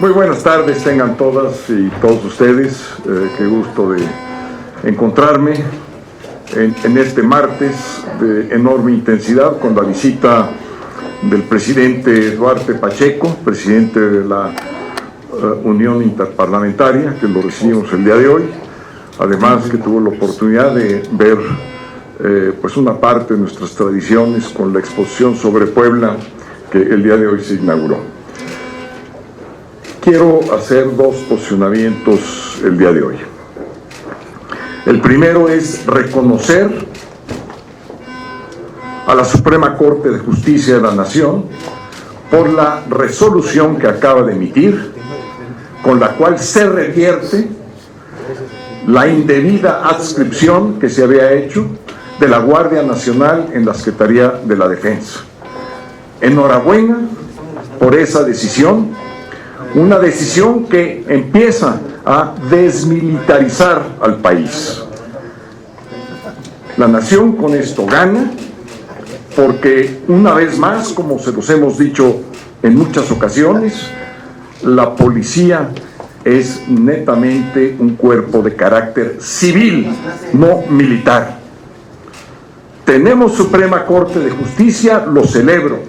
Muy buenas tardes tengan todas y todos ustedes. Qué gusto de encontrarme en este martes de enorme intensidad con la visita del presidente Duarte Pacheco, presidente de la Unión Interparlamentaria, que lo recibimos el día de hoy. Además que tuvo la oportunidad de ver pues una parte de nuestras tradiciones con la exposición sobre Puebla que el día de hoy se inauguró. Quiero hacer dos posicionamientos el día de hoy. El primero es reconocer a la Suprema Corte de Justicia de la Nación por la resolución que acaba de emitir, con la cual se revierte la indebida adscripción que se había hecho de la Guardia Nacional en la Secretaría de la Defensa. Enhorabuena por esa decisión, una decisión que empieza a desmilitarizar al país. La nación con esto gana, porque una vez más, como se los hemos dicho en muchas ocasiones, la policía es netamente un cuerpo de carácter civil, no militar. Tenemos Suprema Corte de Justicia, lo celebro,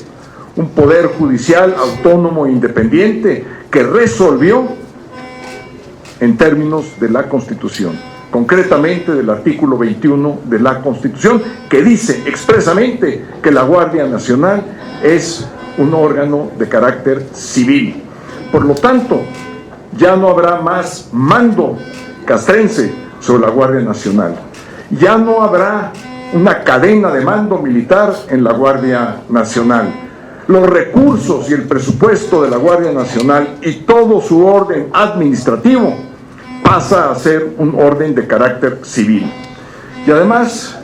un poder judicial autónomo e independiente que resolvió en términos de la Constitución, concretamente del artículo 21 de la Constitución, que dice expresamente que la Guardia Nacional es un órgano de carácter civil. Por lo tanto, ya no habrá más mando castrense sobre la Guardia Nacional. Ya no habrá una cadena de mando militar en la Guardia Nacional. Los recursos y el presupuesto de la Guardia Nacional y todo su orden administrativo pasa a ser un orden de carácter civil. Y además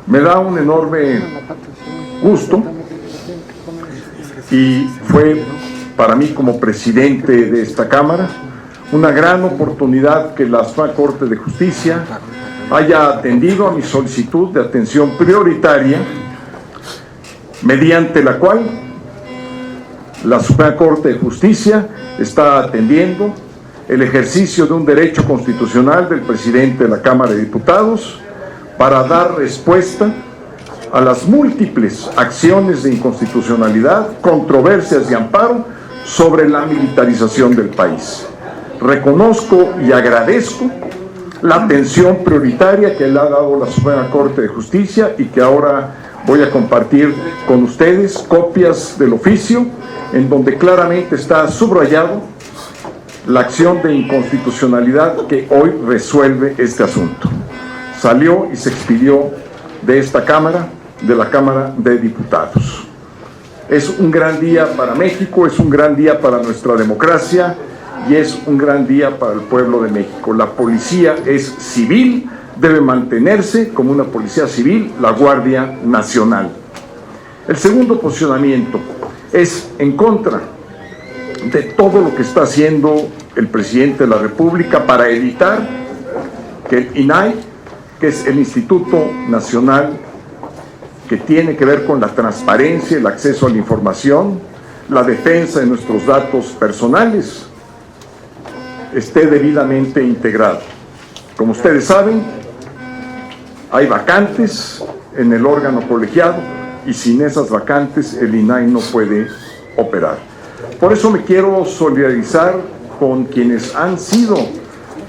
me da un enorme gusto, y fue para mí como presidente de esta Cámara una gran oportunidad que la Suprema Corte de Justicia haya atendido a mi solicitud de atención prioritaria, mediante la cual la Suprema Corte de Justicia está atendiendo el ejercicio de un derecho constitucional del presidente de la Cámara de Diputados para dar respuesta a las múltiples acciones de inconstitucionalidad, controversias y amparo sobre la militarización del país. Reconozco y agradezco la atención prioritaria que le ha dado la Suprema Corte de Justicia y que ahora voy a compartir con ustedes copias del oficio en donde claramente está subrayado la acción de inconstitucionalidad que hoy resuelve este asunto. Salió y se expidió de esta Cámara, de la Cámara de Diputados. Es un gran día para México, es un gran día para nuestra democracia y es un gran día para el pueblo de México. La policía es civil, debe mantenerse como una policía civil, la Guardia Nacional. El segundo posicionamiento es en contra de todo lo que está haciendo el presidente de la República para evitar que el INAI, que es el Instituto Nacional que tiene que ver con la transparencia, el acceso a la información, la defensa de nuestros datos personales, esté debidamente integrado. Como ustedes saben, hay vacantes en el órgano colegiado y sin esas vacantes el INAI no puede operar. Por eso me quiero solidarizar con quienes han sido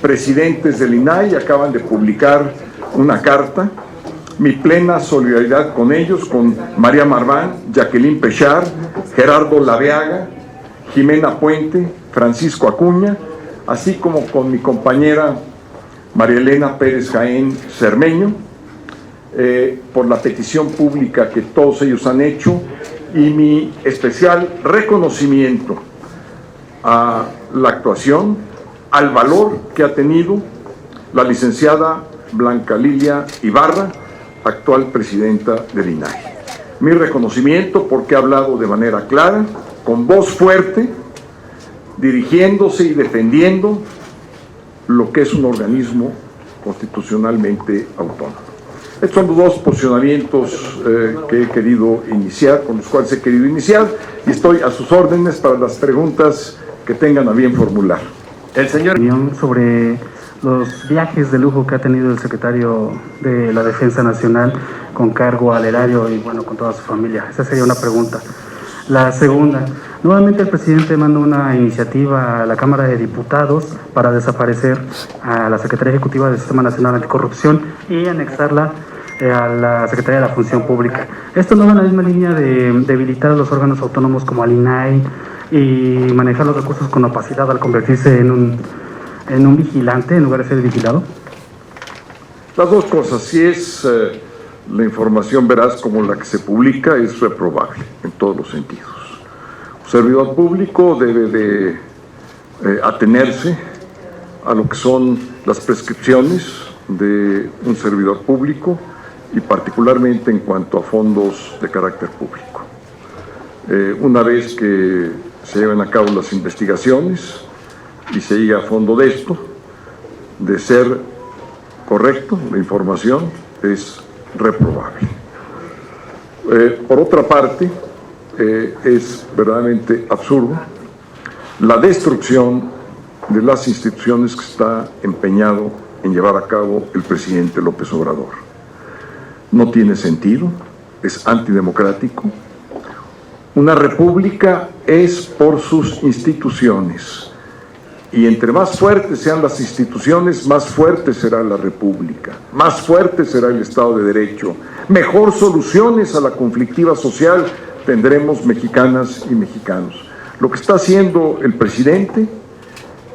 presidentes del INAI y acaban de publicar una carta. Mi plena solidaridad con ellos, con María Marván, Jacqueline Pechar, Gerardo Laveaga, Jimena Puente, Francisco Acuña, así como con mi compañera María Elena Pérez Jaén Cermeño, por la petición pública que todos ellos han hecho, y mi especial reconocimiento a la actuación, al valor que ha tenido la licenciada Blanca Lilia Ibarra, actual presidenta del INAI. Mi reconocimiento porque ha hablado de manera clara, con voz fuerte, dirigiéndose y defendiendo lo que es un organismo constitucionalmente autónomo. Estos son los dos posicionamientos que he querido iniciar, con los cuales he querido iniciar, y estoy a sus órdenes para las preguntas que tengan a bien formular. El señor sobre los viajes de lujo que ha tenido el secretario de la Defensa Nacional con cargo al erario y bueno, con toda su familia. Esa sería una pregunta. La segunda, nuevamente el presidente manda una iniciativa a la Cámara de Diputados para desaparecer a la Secretaría Ejecutiva del Sistema Nacional Anticorrupción y anexarla a la Secretaría de la Función Pública. Esto no va en la misma línea de debilitar a los órganos autónomos como al INAI y manejar los recursos con opacidad al convertirse en un vigilante en lugar de ser vigilado. Las dos cosas, si es la información veraz como la que se publica, es reprobable en todos los sentidos. Un servidor público debe de atenerse a lo que son las prescripciones de un servidor público y particularmente en cuanto a fondos de carácter público. Una vez que se lleven a cabo las investigaciones y se llegue a fondo de esto, de ser correcto, la información es reprobable. Por otra parte, es verdaderamente absurdo la destrucción de las instituciones que está empeñado en llevar a cabo el presidente López Obrador. No tiene sentido, es antidemocrático. Una república es por sus instituciones. Y entre más fuertes sean las instituciones, más fuerte será la república, más fuerte será el Estado de Derecho, mejor soluciones a la conflictiva social tendremos mexicanas y mexicanos. Lo que está haciendo el presidente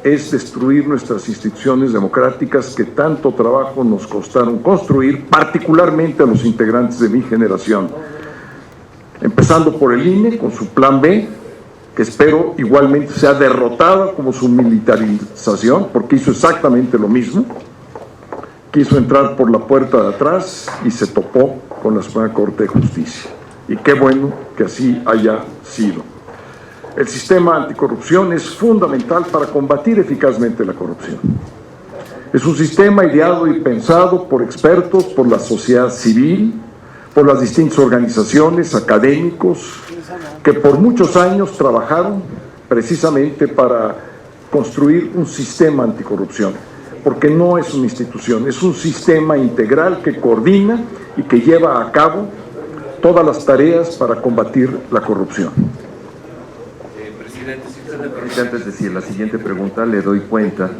es destruir nuestras instituciones democráticas que tanto trabajo nos costaron construir, particularmente a los integrantes de mi generación. Empezando por el INE, con su plan B, que espero igualmente sea derrotada como su militarización, porque hizo exactamente lo mismo. Quiso entrar por la puerta de atrás y se topó con la Suprema Corte de Justicia. Y qué bueno que así haya sido. El sistema anticorrupción es fundamental para combatir eficazmente la corrupción. Es un sistema ideado y pensado por expertos, por la sociedad civil, por las distintas organizaciones, académicos, que por muchos años trabajaron precisamente para construir un sistema anticorrupción, porque no es una institución, es un sistema integral que coordina y que lleva a cabo todas las tareas para combatir la corrupción. Presidente, si usted me permite, antes de decir la siguiente pregunta, le doy cuenta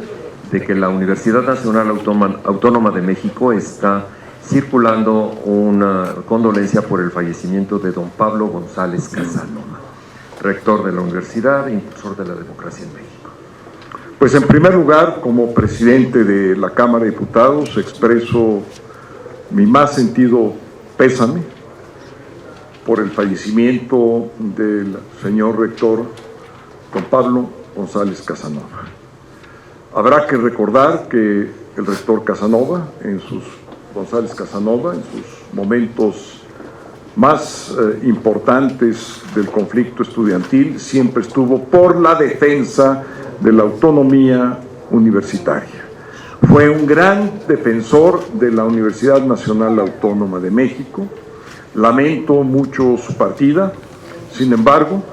de que la Universidad Nacional Autónoma de México está circulando una condolencia por el fallecimiento de don Pablo González Casanova, rector de la universidad e impulsor de la democracia en México. Pues en primer lugar, como presidente de la Cámara de Diputados, expreso mi más sentido pésame por el fallecimiento del señor rector don Pablo González Casanova. Habrá que recordar que el rector González Casanova, en sus momentos más importantes del conflicto estudiantil, siempre estuvo por la defensa de la autonomía universitaria. Fue un gran defensor de la Universidad Nacional Autónoma de México. Lamento mucho su partida, sin embargo,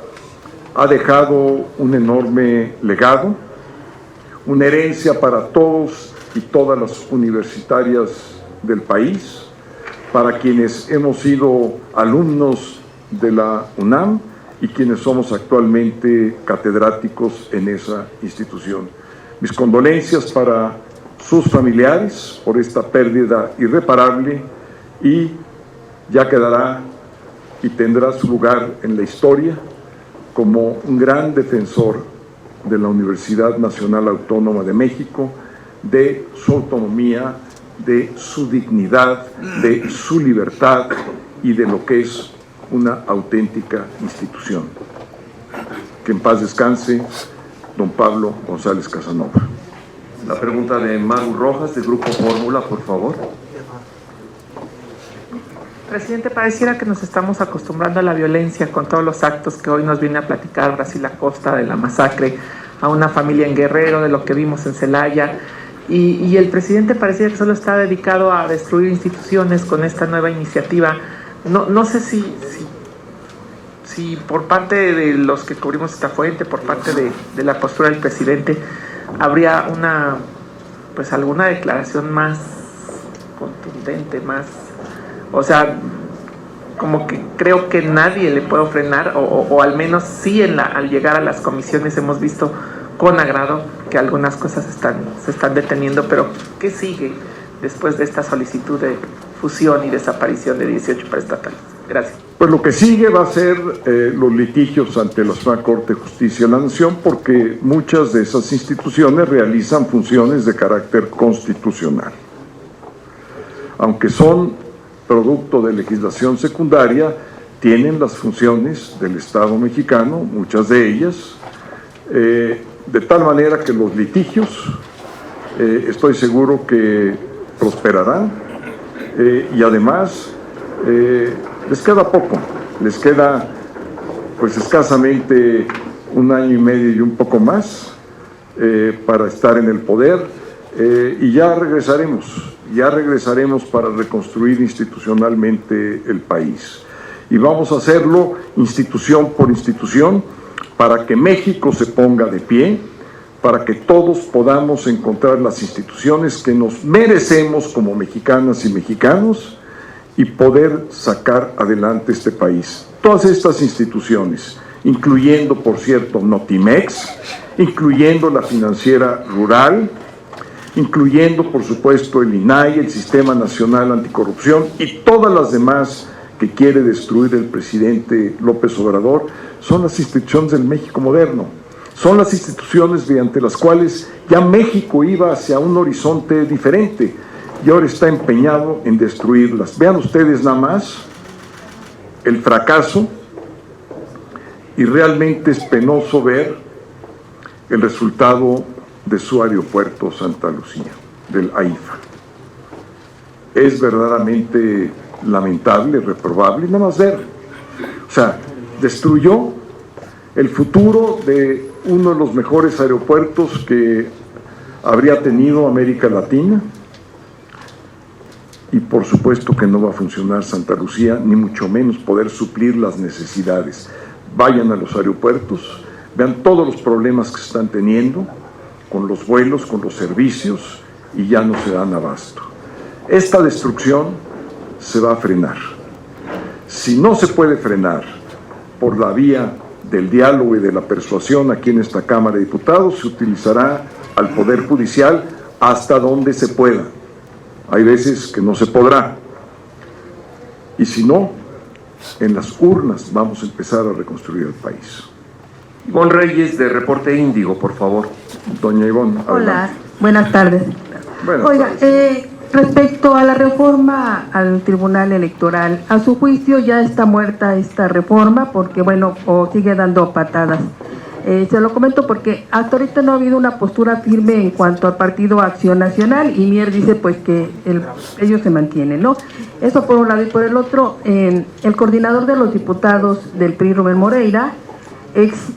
ha dejado un enorme legado, una herencia para todos y todas las universitarias del país, para quienes hemos sido alumnos de la UNAM y quienes somos actualmente catedráticos en esa institución. Mis condolencias para sus familiares por esta pérdida irreparable y ya quedará y tendrá su lugar en la historia como un gran defensor de la Universidad Nacional Autónoma de México, de su autonomía, de su dignidad, de su libertad y de lo que es una auténtica institución. Que en paz descanse don Pablo González Casanova. La pregunta de Maru Rojas, del Grupo Fórmula, por favor. Presidente, pareciera que nos estamos acostumbrando a la violencia con todos los actos que hoy nos viene a platicar Brasil Acosta, de la masacre a una familia en Guerrero, de lo que vimos en Celaya. Y el presidente pareciera que solo está dedicado a destruir instituciones con esta nueva iniciativa. No sé si si por parte de los que cubrimos esta fuente, por parte de la postura del presidente, habría alguna declaración más contundente, más, o sea, como que creo que nadie le puede frenar, o al menos sí al llegar a las comisiones hemos visto con agrado que algunas cosas se están deteniendo, pero ¿qué sigue después de esta solicitud de fusión y desaparición de 18 paraestatales? Gracias. Pues lo que sigue va a ser los litigios ante la Suprema Corte de Justicia de la Nación, porque muchas de esas instituciones realizan funciones de carácter constitucional. Aunque son producto de legislación secundaria, tienen las funciones del Estado mexicano, muchas de ellas, de tal manera que los litigios, estoy seguro que prosperarán, y además les queda poco, les queda pues escasamente 1 año y medio y un poco más para estar en el poder, y ya regresaremos para reconstruir institucionalmente el país. Y vamos a hacerlo institución por institución para que México se ponga de pie, para que todos podamos encontrar las instituciones que nos merecemos como mexicanas y mexicanos y poder sacar adelante este país. Todas estas instituciones, incluyendo, por cierto, Notimex, incluyendo la Financiera Rural, incluyendo, por supuesto, el INAI, el Sistema Nacional Anticorrupción y todas las demás que quiere destruir el presidente López Obrador, son las instituciones del México moderno. Son las instituciones mediante las cuales ya México iba hacia un horizonte diferente y ahora está empeñado en destruirlas. Vean ustedes nada más el fracaso, y realmente es penoso ver el resultado de su aeropuerto Santa Lucía, del AIFA. Es verdaderamente lamentable, reprobable, nada más ver. O sea, destruyó el futuro de uno de los mejores aeropuertos que habría tenido América Latina, y por supuesto que no va a funcionar Santa Lucía, ni mucho menos poder suplir las necesidades. Vayan a los aeropuertos, vean todos los problemas que se están teniendo con los vuelos, con los servicios, y ya no se dan abasto. Esta destrucción se va a frenar. Si no se puede frenar por la vía del diálogo y de la persuasión aquí en esta Cámara de Diputados, se utilizará al Poder Judicial hasta donde se pueda. Hay veces que no se podrá. Y si no, en las urnas vamos a empezar a reconstruir el país. Ivonne Reyes, de Reporte Índigo, por favor. Doña Ivonne, hola, adelante. buenas tardes. Oiga, respecto a la reforma al Tribunal Electoral, a su juicio ya está muerta esta reforma porque, bueno, o sigue dando patadas. Se lo comento porque hasta ahorita no ha habido una postura firme en cuanto al Partido Acción Nacional, y Mier dice pues que ellos se mantienen, ¿no? Eso por un lado, y por el otro, el coordinador de los diputados del PRI, Rubén Moreira,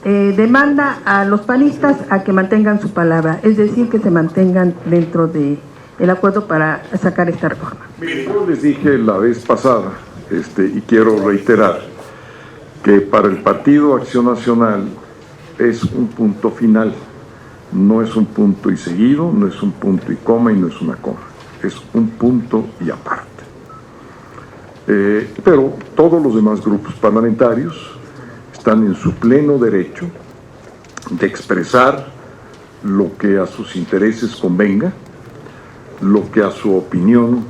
demanda a los panistas a que mantengan su palabra, es decir, que se mantengan dentro de el acuerdo para sacar esta reforma. Mire, yo les dije la vez pasada, y quiero reiterar, que para el Partido Acción Nacional es un punto final, no es un punto y seguido, no es un punto y coma y no es una coma, es un punto y aparte. Pero todos los demás grupos parlamentarios están en su pleno derecho de expresar lo que a sus intereses convenga, lo que a su opinión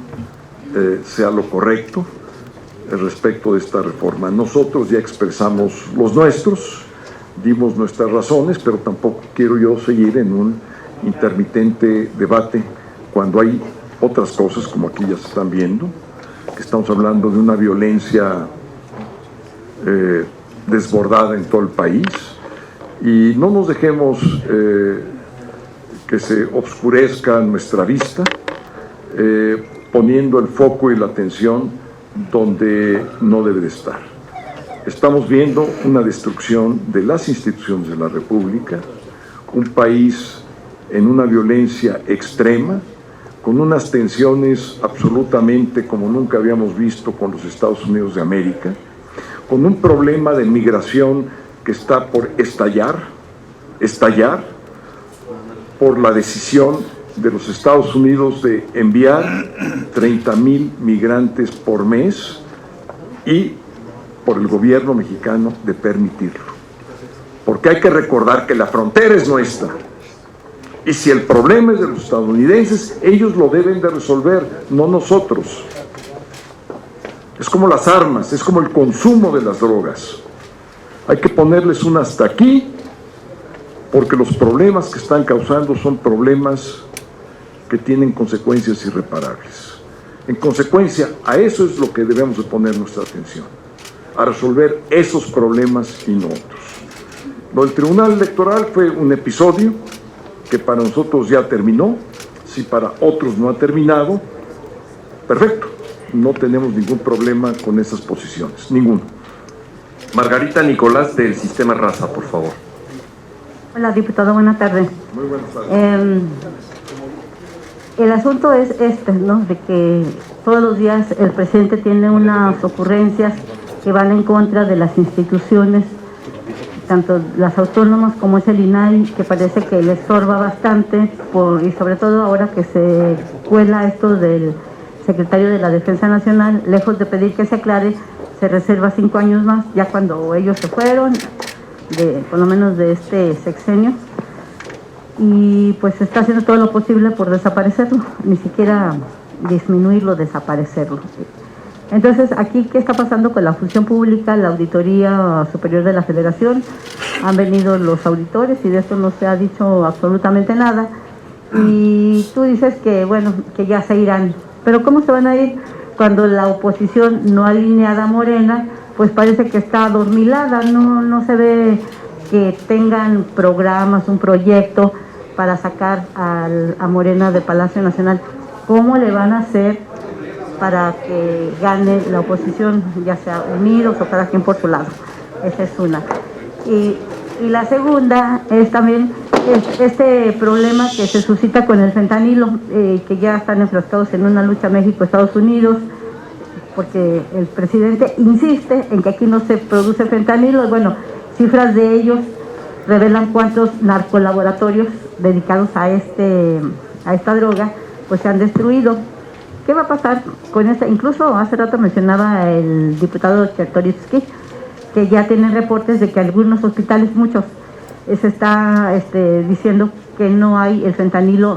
sea lo correcto respecto de esta reforma. Nosotros ya expresamos los nuestros, dimos nuestras razones, pero tampoco quiero yo seguir en un intermitente debate cuando hay otras cosas como aquí ya se están viendo, que estamos hablando de una violencia desbordada en todo el país, y no nos dejemos que se oscurezca nuestra vista, poniendo el foco y la atención donde no debe de estar. Estamos viendo una destrucción de las instituciones de la República, un país en una violencia extrema, con unas tensiones absolutamente como nunca habíamos visto con los Estados Unidos de América, con un problema de migración que está por estallar por la decisión de los Estados Unidos de enviar 30,000 migrantes por mes y por el gobierno mexicano de permitirlo. Porque hay que recordar que la frontera es nuestra. Y si el problema es de los estadounidenses, ellos lo deben de resolver, no nosotros. Es como las armas, es como el consumo de las drogas. Hay que ponerles un hasta aquí, porque los problemas que están causando son problemas que tienen consecuencias irreparables. En consecuencia, a eso es lo que debemos de poner nuestra atención, a resolver esos problemas y no otros. Lo del Tribunal Electoral fue un episodio que para nosotros ya terminó. Si para otros no ha terminado, perfecto, no tenemos ningún problema con esas posiciones, ninguno. Margarita Nicolás, del Sistema Raza, por favor. Hola, diputado, buenas tardes. Muy buenas tardes. El asunto es ¿no? De que todos los días el presidente tiene unas ocurrencias que van en contra de las instituciones, tanto las autónomas como es el INAI, que parece que le estorba bastante, y sobre todo ahora que se cuela esto del secretario de la Defensa Nacional, lejos de pedir que se aclare, se reserva 5 años más, ya cuando ellos se fueron, por lo menos de este sexenio, y pues se está haciendo todo lo posible por desaparecerlo, ni siquiera disminuirlo, desaparecerlo. Entonces, aquí, ¿qué está pasando con la función pública, la Auditoría Superior de la Federación? Han venido los auditores y de esto no se ha dicho absolutamente nada. Y tú dices que, bueno, que ya se irán. Pero ¿cómo se van a ir cuando la oposición no alineada a Morena, pues parece que está adormilada? No se ve que tengan programas, un proyecto para sacar a Morena de Palacio Nacional. ¿Cómo le van a hacer para que gane la oposición, ya sea unidos o cada quien por su lado? Esa es una. Y la segunda es también este problema que se suscita con el fentanilo, que ya están enfrascados en una lucha México-Estados Unidos, porque el presidente insiste en que aquí no se produce fentanilo. Bueno, cifras de ellos revelan cuántos narcolaboratorios dedicados a esta droga pues se han destruido. ¿Qué va a pasar con esta? Incluso hace rato mencionaba el diputado Chertorivsky que ya tienen reportes de que algunos hospitales, muchos, se está diciendo que no hay el fentanilo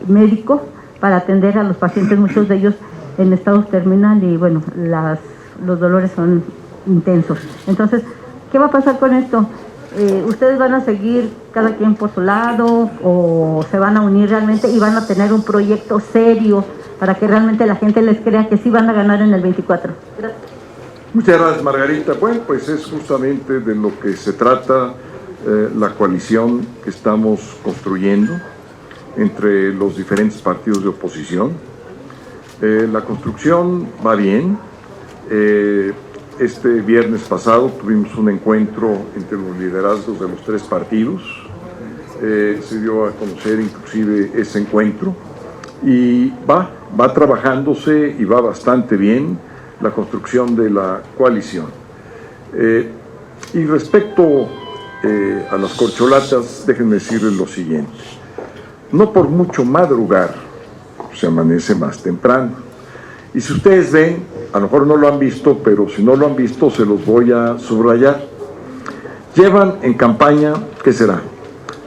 médico para atender a los pacientes, muchos de ellos en estados terminal, y bueno, los dolores son intensos. Entonces, ¿qué va a pasar con esto? ¿Ustedes van a seguir cada quien por su lado o se van a unir realmente y van a tener un proyecto serio para que realmente la gente les crea que sí van a ganar en el 24? Gracias. Muchas gracias, Margarita. Bueno, pues es justamente de lo que se trata la coalición que estamos construyendo entre los diferentes partidos de oposición. La construcción va bien. Este viernes pasado tuvimos un encuentro entre los liderazgos de los 3 partidos. Se dio a conocer inclusive ese encuentro y va trabajándose y va bastante bien la construcción de la coalición. Y respecto a las corcholatas, déjenme decirles lo siguiente: no por mucho madrugar se amanece más temprano. Y si ustedes ven, a lo mejor no lo han visto, pero si no lo han visto se los voy a subrayar. Llevan en campaña, ¿qué será?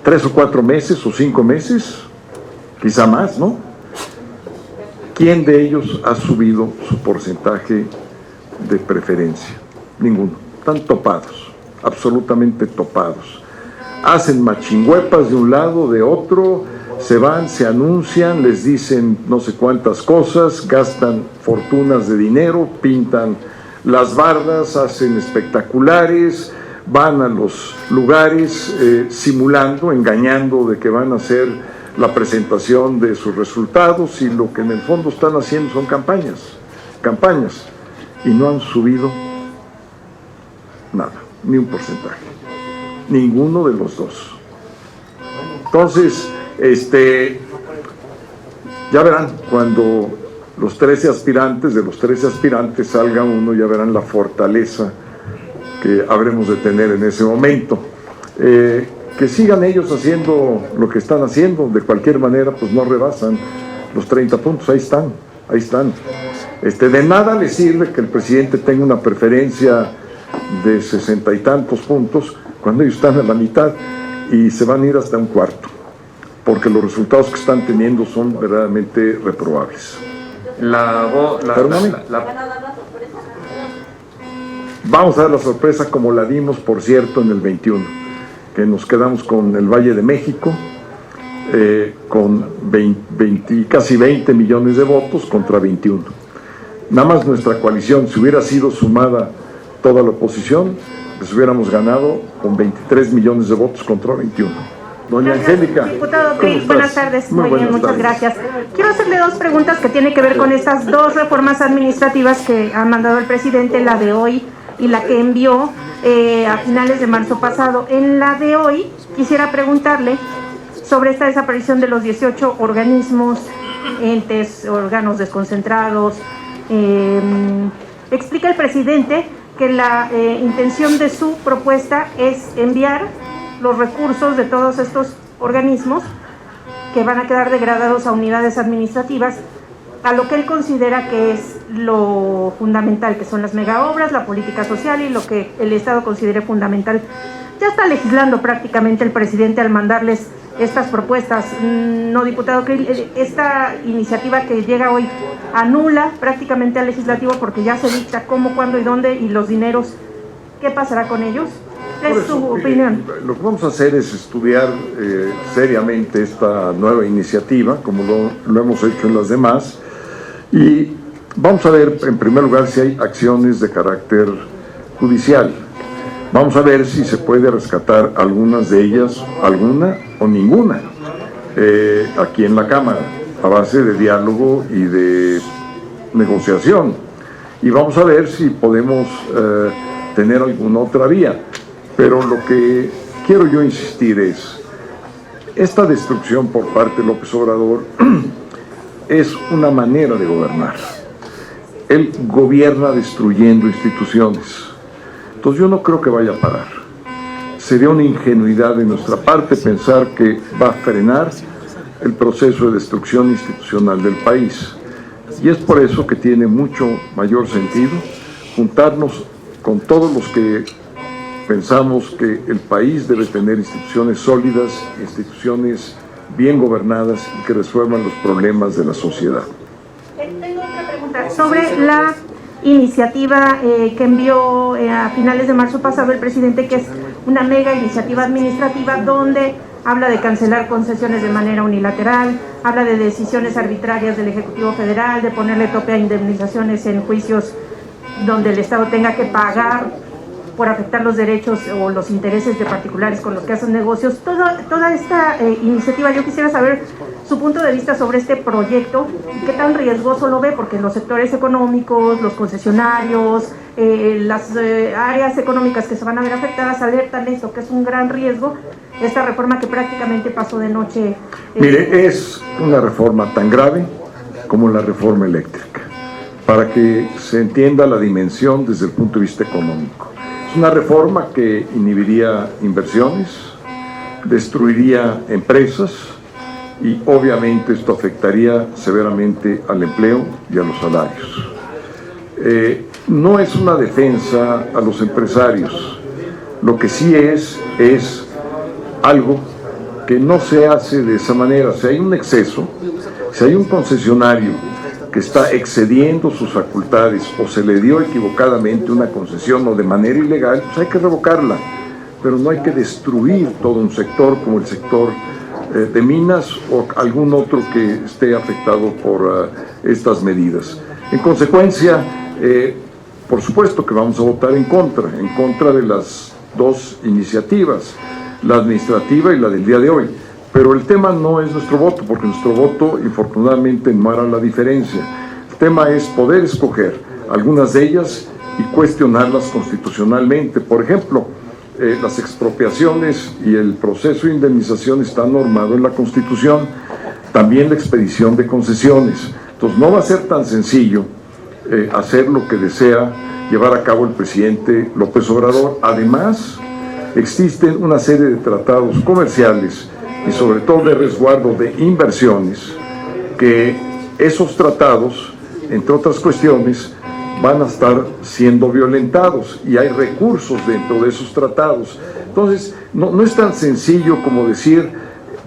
3 o 4 meses o 5 meses, quizá más, ¿no? ¿Quién de ellos ha subido su porcentaje de preferencia? Ninguno. Están topados, absolutamente topados. Hacen machingüepas de un lado, de otro, se van, se anuncian, les dicen no sé cuántas cosas, gastan fortunas de dinero, pintan las bardas, hacen espectaculares, van a los lugares simulando, engañando de que van a hacer la presentación de sus resultados, y lo que en el fondo están haciendo son campañas, y no han subido nada, ni un porcentaje, ninguno de los dos. Entonces, ya verán, cuando de los 13 aspirantes salga uno, ya verán la fortaleza que habremos de tener en ese momento. Que sigan ellos haciendo lo que están haciendo, de cualquier manera pues no rebasan los 30 puntos, ahí están. De nada les sirve que el presidente tenga una preferencia de 60 y tantos puntos cuando ellos están a la mitad y se van a ir hasta un cuarto, porque los resultados que están teniendo son verdaderamente reprobables. Vamos a dar la sorpresa como la dimos, por cierto, en el 21, que nos quedamos con el Valle de México, con casi 20 millones de votos contra 21. Nada más nuestra coalición, si hubiera sido sumada toda la oposición, pues hubiéramos ganado con 23 millones de votos contra 21. Doña Angélica. Diputado Krill, buenas tardes. Muy bien, muchas gracias. Quiero hacerle dos preguntas que tienen que ver con estas dos reformas administrativas que ha mandado el presidente, la de hoy y la que envió a finales de marzo pasado. En la de hoy, quisiera preguntarle sobre esta desaparición de los 18 organismos, entes, órganos desconcentrados. Explica el presidente que la intención de su propuesta es enviar los recursos de todos estos organismos que van a quedar degradados a unidades administrativas, a lo que él considera que es lo fundamental, que son las megaobras, la política social y lo que el Estado considere fundamental. Ya está legislando prácticamente el presidente al mandarles estas propuestas, ¿no, diputado Krill? Esta iniciativa que llega hoy anula prácticamente al legislativo porque ya se dicta cómo, cuándo y dónde y los dineros. ¿Qué pasará con ellos? ¿Es su opinión? Lo que vamos a hacer es estudiar seriamente esta nueva iniciativa, como lo hemos hecho en las demás, y vamos a ver en primer lugar si hay acciones de carácter judicial. Vamos a ver si se puede rescatar algunas de ellas, alguna o ninguna, aquí en la Cámara, a base de diálogo y de negociación. Y vamos a ver si podemos tener alguna otra vía. Pero lo que quiero yo insistir es, esta destrucción por parte de López Obrador es una manera de gobernar. Él gobierna destruyendo instituciones. Entonces yo no creo que vaya a parar. Sería una ingenuidad de nuestra parte pensar que va a frenar el proceso de destrucción institucional del país. Y es por eso que tiene mucho mayor sentido juntarnos con todos los que pensamos que el país debe tener instituciones sólidas, instituciones bien gobernadas y que resuelvan los problemas de la sociedad. Tengo otra pregunta sobre la iniciativa que envió a finales de marzo pasado el presidente, que es una mega iniciativa administrativa donde habla de cancelar concesiones de manera unilateral, habla de decisiones arbitrarias del Ejecutivo Federal, de ponerle tope a indemnizaciones en juicios donde el Estado tenga que pagar por afectar los derechos o los intereses de particulares con los que hacen negocios. Toda esta iniciativa, yo quisiera saber su punto de vista sobre este proyecto y qué tan riesgoso lo ve, porque los sectores económicos, los concesionarios, las áreas económicas que se van a ver afectadas alertan esto, que es un gran riesgo, esta reforma que prácticamente pasó de noche. Mire, es una reforma tan grave como la reforma eléctrica, para que se entienda la dimensión desde el punto de vista económico. Es una reforma que inhibiría inversiones, destruiría empresas y obviamente esto afectaría severamente al empleo y a los salarios. No es una defensa a los empresarios, lo que sí es algo que no se hace de esa manera. Si hay un exceso, si hay un concesionario que está excediendo sus facultades o se le dio equivocadamente una concesión o de manera ilegal, pues hay que revocarla, pero no hay que destruir todo un sector como el sector de minas o algún otro que esté afectado por estas medidas. En consecuencia, por supuesto que vamos a votar en contra de las dos iniciativas, la administrativa y la del día de hoy. Pero el tema no es nuestro voto, porque nuestro voto, infortunadamente, no hará la diferencia. El tema es poder escoger algunas de ellas y cuestionarlas constitucionalmente. Por ejemplo, las expropiaciones y el proceso de indemnización está normado en la Constitución, también la expedición de concesiones. Entonces no va a ser tan sencillo hacer lo que desea llevar a cabo el presidente López Obrador. Además, existen una serie de tratados comerciales y sobre todo de resguardo de inversiones, que esos tratados, entre otras cuestiones, van a estar siendo violentados y hay recursos dentro de esos tratados. Entonces, no es tan sencillo como decir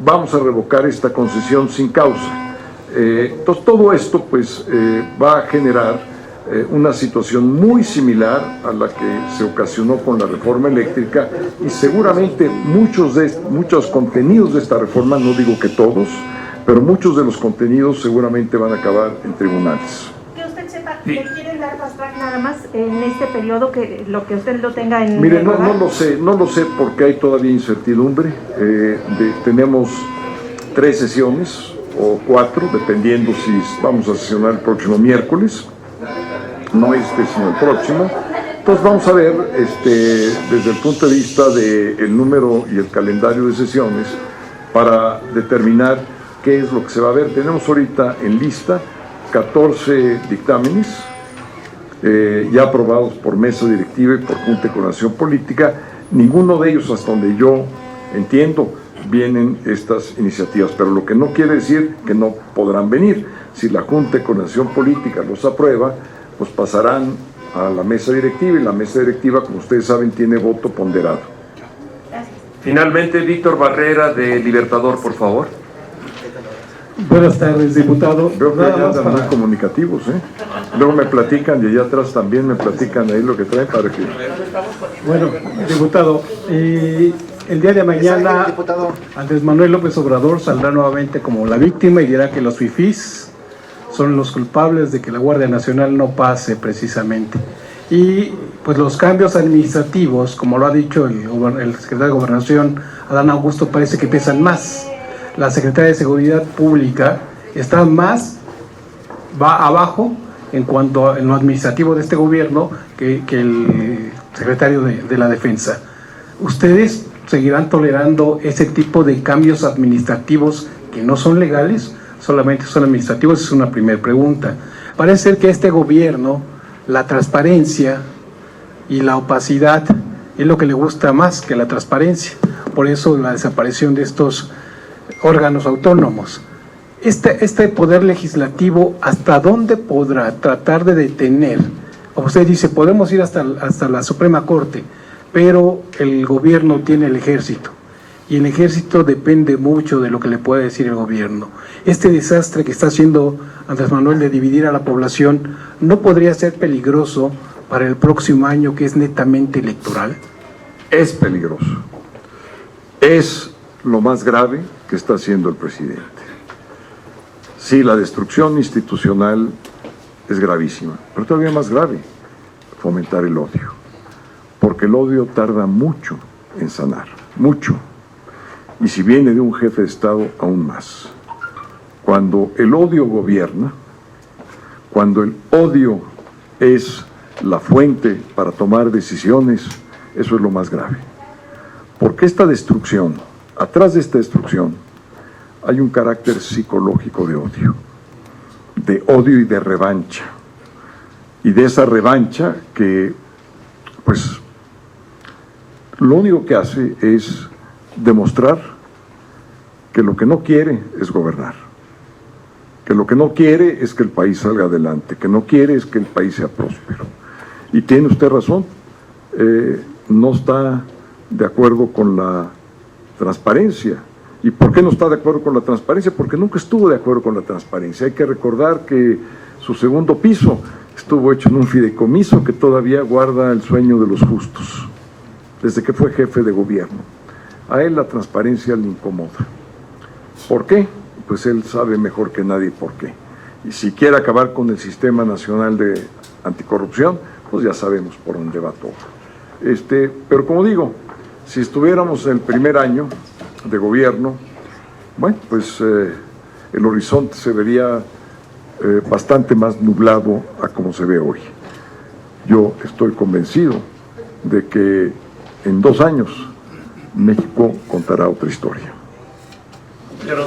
vamos a revocar esta concesión sin causa. Entonces, todo esto pues va a generar una situación muy similar a la que se ocasionó con la reforma eléctrica, y seguramente muchos contenidos de esta reforma, no digo que todos, pero muchos de los contenidos seguramente van a acabar en tribunales. Que usted sepa, ¿le quieren dar fast track nada más en este periodo, que lo que usted lo tenga en... Mire, no lo sé porque hay todavía incertidumbre. Tenemos 3 sesiones o 4, dependiendo si vamos a sesionar el próximo miércoles, no sino el próximo. Entonces vamos a ver desde el punto de vista del número y el calendario de sesiones para determinar qué es lo que se va a ver. Tenemos ahorita en lista 14 dictámenes ya aprobados por mesa directiva y por Junta de Coordinación Política. Ninguno de ellos, hasta donde yo entiendo, vienen estas iniciativas, pero lo que no quiere decir que no podrán venir. Si la Junta de Coordinación Política los aprueba, pues pasarán a la mesa directiva, y la mesa directiva, como ustedes saben, tiene voto ponderado. Finalmente, Víctor Barrera, de Libertador, por favor. Buenas tardes, diputado. Veo que allá andan muy comunicativos, ¿eh? Luego me platican, y allá atrás también me platican ahí lo que traen para que... Bueno, diputado, el día de mañana Andrés Manuel López Obrador saldrá nuevamente como la víctima y dirá que los fifís son los culpables de que la Guardia Nacional no pase precisamente. Y pues los cambios administrativos, como lo ha dicho el secretario de Gobernación, Adán Augusto, parece que pesan más. La Secretaría de Seguridad Pública va abajo en cuanto a lo administrativo de este gobierno que el secretario de la Defensa. ¿Ustedes seguirán tolerando ese tipo de cambios administrativos que no son legales, solamente son administrativos? Es una primera pregunta. Parece ser que este gobierno, la transparencia y la opacidad es lo que le gusta más que la transparencia. Por eso la desaparición de estos órganos autónomos. Este poder legislativo, ¿hasta dónde podrá tratar de detener? Usted dice, podemos ir hasta la Suprema Corte, pero el gobierno tiene el ejército, y el ejército depende mucho de lo que le pueda decir el gobierno. Este desastre que está haciendo Andrés Manuel de dividir a la población, ¿no podría ser peligroso para el próximo año, que es netamente electoral? Es peligroso. Es lo más grave que está haciendo el presidente. Sí, la destrucción institucional es gravísima, pero todavía más grave, fomentar el odio, porque el odio tarda mucho en sanar, mucho, y si viene de un jefe de Estado, aún más. Cuando el odio gobierna, cuando el odio es la fuente para tomar decisiones, eso es lo más grave, porque esta destrucción, atrás de esta destrucción, hay un carácter psicológico de odio y de revancha. Y de esa revancha que, pues, lo único que hace es demostrar que lo que no quiere es gobernar, que lo que no quiere es que el país salga adelante, que no quiere es que el país sea próspero. Y tiene usted razón, no está de acuerdo con la transparencia. ¿Y por qué no está de acuerdo con la transparencia? Porque nunca estuvo de acuerdo con la transparencia. Hay que recordar que su segundo piso estuvo hecho en un fideicomiso que todavía guarda el sueño de los justos, desde que fue jefe de gobierno. A él la transparencia le incomoda. ¿Por qué? Pues él sabe mejor que nadie por qué. Y si quiere acabar con el Sistema Nacional de Anticorrupción, pues ya sabemos por dónde va todo. Pero como digo, si estuviéramos en el primer año de gobierno, bueno, pues el horizonte se vería bastante más nublado a como se ve hoy. Yo estoy convencido de que en 2 años México contará otra historia.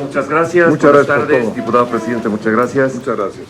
Muchas gracias. Muchas gracias Buenas tardes, por todo. diputado presidente, muchas gracias. Muchas gracias.